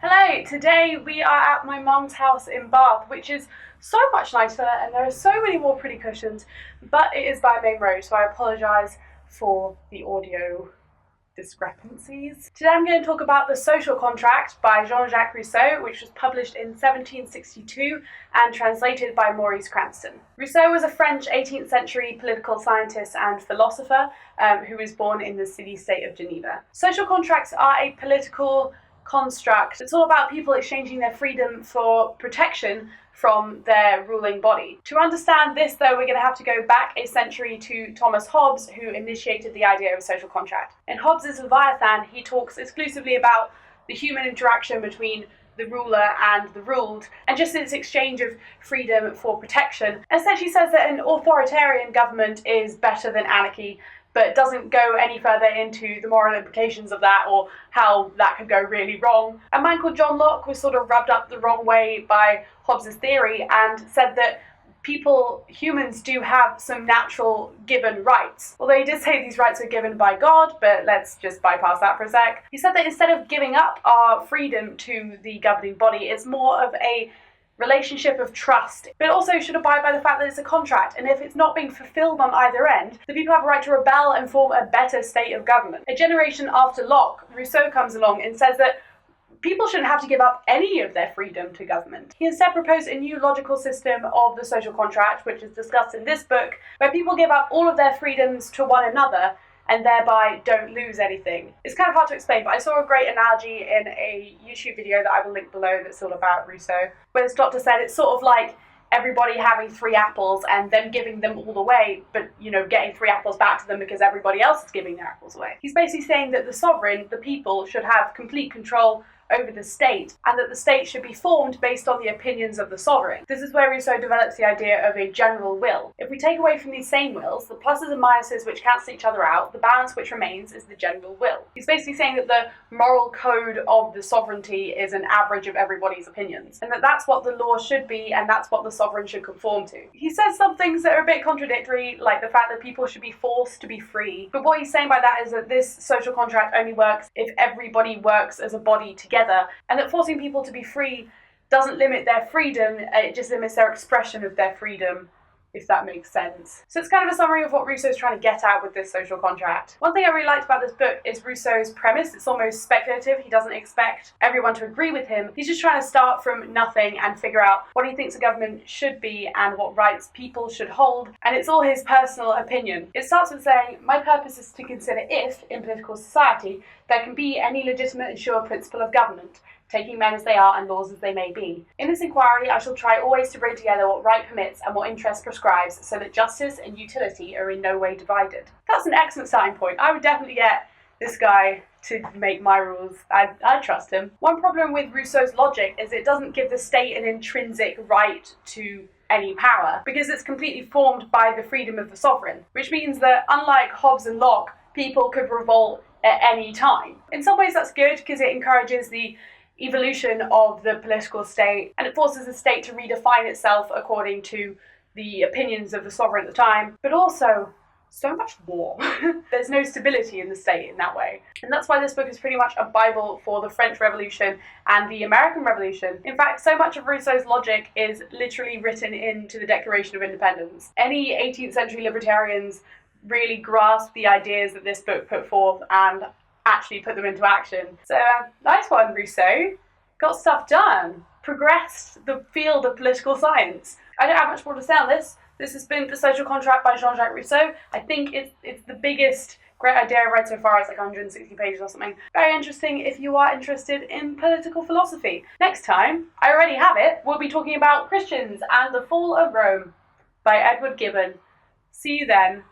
Hello, today we are at my mum's house in Bath, which is so much nicer and there are so many more pretty cushions, but it is by a main road, so I apologise for the audio discrepancies. Today I'm going to talk about The Social Contract by Jean-Jacques Rousseau, which was published in 1762 and translated by Maurice Cranston. Rousseau was a French 18th century political scientist and philosopher who was born in the city-state of Geneva. Social contracts are a political construct. It's all about people exchanging their freedom for protection from their ruling body. To understand this, though, we're going to have to go back a century to Thomas Hobbes, who initiated the idea of a social contract. In Hobbes's Leviathan, he talks exclusively about the human interaction between the ruler and the ruled, and just its exchange of freedom for protection. Essentially says that an authoritarian government is better than anarchy, but doesn't go any further into the moral implications of that or how that could go really wrong. A man called John Locke was sort of rubbed up the wrong way by Hobbes's theory and said that humans do have some natural given rights. Although he did say these rights are given by God, but let's just bypass that for a sec. He said that instead of giving up our freedom to the governing body, it's more of a relationship of trust, but also should abide by the fact that it's a contract, and if it's not being fulfilled on either end, the people have a right to rebel and form a better state of government. A generation after Locke, Rousseau comes along and says that people shouldn't have to give up any of their freedom to government. He instead proposed a new logical system of the social contract, which is discussed in this book, where people give up all of their freedoms to one another and thereby don't lose anything. It's kind of hard to explain, but I saw a great analogy in a YouTube video that I will link below that's all about Rousseau, where this doctor said it's sort of like everybody having 3 apples and then giving them all away, but, getting 3 apples back to them because everybody else is giving their apples away. He's basically saying that the sovereign, the people, should have complete control over the state, and that the state should be formed based on the opinions of the sovereign. This is where Rousseau develops the idea of a general will. If we take away from these same wills, the pluses and minuses which cancel each other out, the balance which remains is the general will. He's basically saying that the moral code of the sovereignty is an average of everybody's opinions, and that that's what the law should be, and that's what the sovereign should conform to. He says some things that are a bit contradictory, like the fact that people should be forced to be free, but what he's saying by that is that this social contract only works if everybody works as a body together, and that forcing people to be free doesn't limit their freedom, it just limits their expression of their freedom, if that makes sense. So it's kind of a summary of what Rousseau's trying to get at with this social contract. One thing I really liked about this book is Rousseau's premise. It's almost speculative. He doesn't expect everyone to agree with him. He's just trying to start from nothing and figure out what he thinks a government should be and what rights people should hold, and it's all his personal opinion. It starts with saying, my purpose is to consider if, in political society, there can be any legitimate and sure principle of government, taking men as they are and laws as they may be. In this inquiry, I shall try always to bring together what right permits and what interest prescribes, so that justice and utility are in no way divided. That's an excellent starting point. I would definitely get this guy to make my rules. I'd trust him. One problem with Rousseau's logic is it doesn't give the state an intrinsic right to any power, because it's completely formed by the freedom of the sovereign, which means that unlike Hobbes and Locke, people could revolt at any time. In some ways that's good, because it encourages the evolution of the political state, and it forces the state to redefine itself according to the opinions of the sovereign at the time, but also so much war. There's no stability in the state in that way. And that's why this book is pretty much a Bible for the French Revolution and the American Revolution. In fact, so much of Rousseau's logic is literally written into the Declaration of Independence. Any 18th century libertarians really grasp the ideas that this book put forth and actually put them into action. So nice one, Rousseau. Got stuff done. Progressed the field of political science. I don't have much more to say on this. This has been The Social Contract by Jean-Jacques Rousseau. I think it's the biggest great idea I've read so far. It's like 160 pages or something. Very interesting if you are interested in political philosophy. Next time, I already have it, we'll be talking about Christians and the Fall of Rome by Edward Gibbon. See you then.